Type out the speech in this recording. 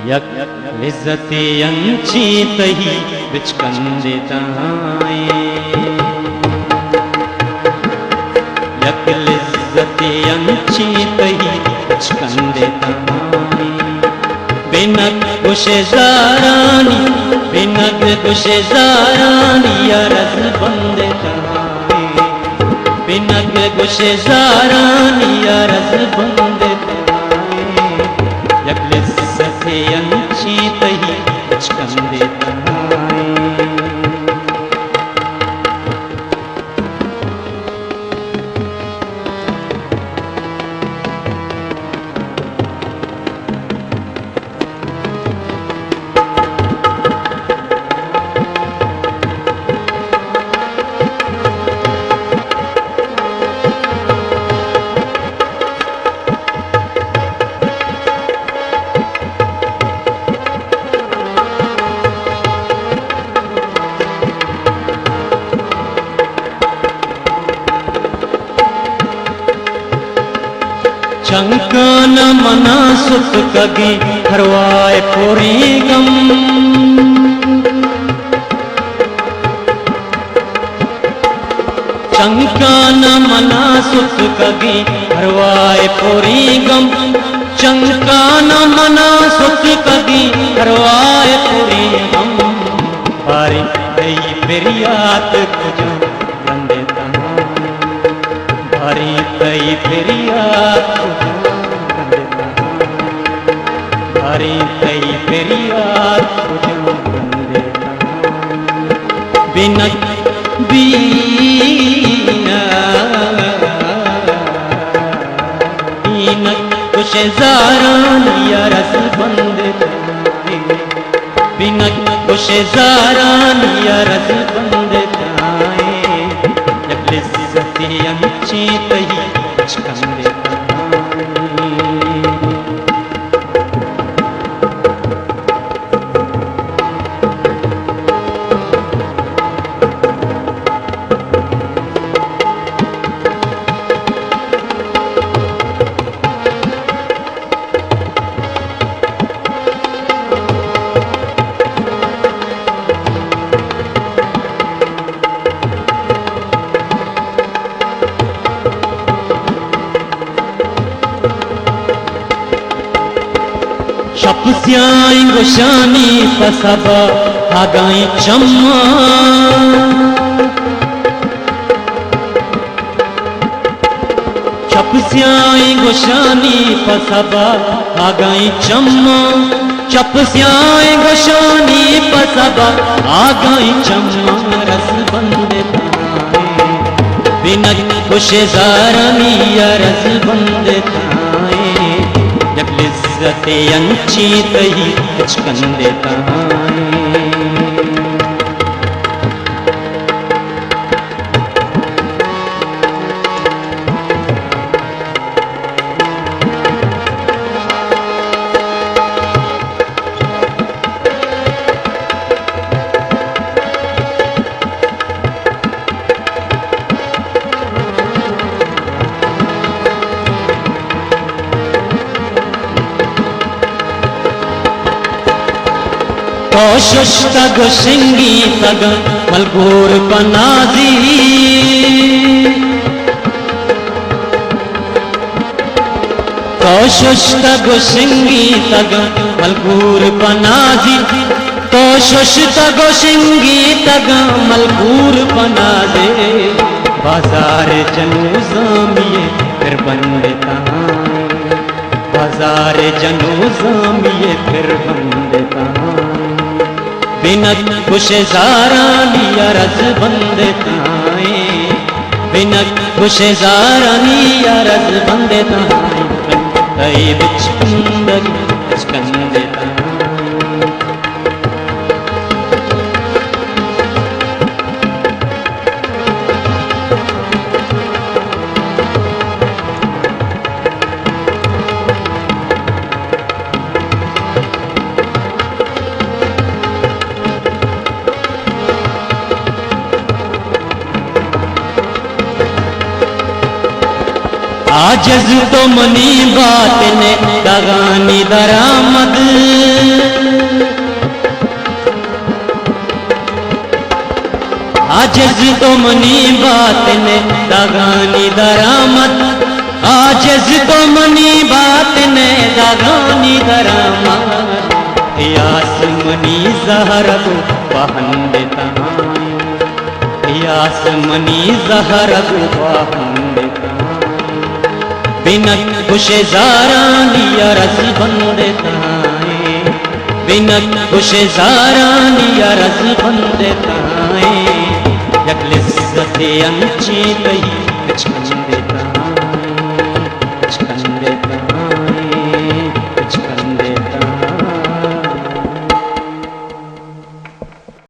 यक इज्जते अंची तही बिच कंदे ताए यक इज्जते अंची तही बिच कंदे ताए बिनक गुशे ज़ारानी बिनक गुशे ज़ारानी या रज़ बंदे ताए बिनक गुशे ज़ारानी या रज़ बंदे ताए यक इज्जते अंची तही बिच कंदे ताए चंकान मना सुत कगी हरवाए पूरी गम चंकान मना सुत कगी हरवाए पूरी गम चंकान मना सुत कगी हरवाए पूरी गम बारी गई फिरियात कुजो बंदे तमाम बारी गई फिरियात बारी गई फिरियात कुजो बंदे बिनक बीनक कुशे ज़ारानी या रज़ बंदे बिनक कुशे ज़ारानी या रज़ बंदे ताए यक इज्जते अंची तही बिच कंदे शप्स्याई गुशानी पसबा हागाई चम्मा शप्स्याई गुशानी पसबा हागाई चम्मा शप्स्याई गुशानी पसबा हागाई चम्मा रज़ बंदे ताए बिनक कुशे ज़ारानी या रज़ बंदे ताए यक इज्जते अंची तही बिच कंदे ताए कोशिश तग सिंगी तग मलगूर पनाजी कोशिश तग सिंगी तग मलगूर पनाजी कोशिश तग सिंगी तग मलगूर पनाजे बाजार जनू जामिए फिर बंदे ताए बाजार जनू जामिए फिर बंदे ताए बिनक कुशे ज़ारानी या रज़ बंदे ताए बिनक कुशे ज़ारानी या रज़ बंदे ताए तही बिच कंदे ताए आजज तो मनी बात ने दगानी दरामद, आजज तो मनी बात ने दगानी दरामद, आजज तो मनी बात ने दगानी दरामद। यासमनी जहर को पहन देता, यासमनी जहर को पहन देता, बिनक खुशे जारानिया रस बंदे ताए, बिनक खुशे जारानिया रस बंदे ताए, यकलिस सते अंची कही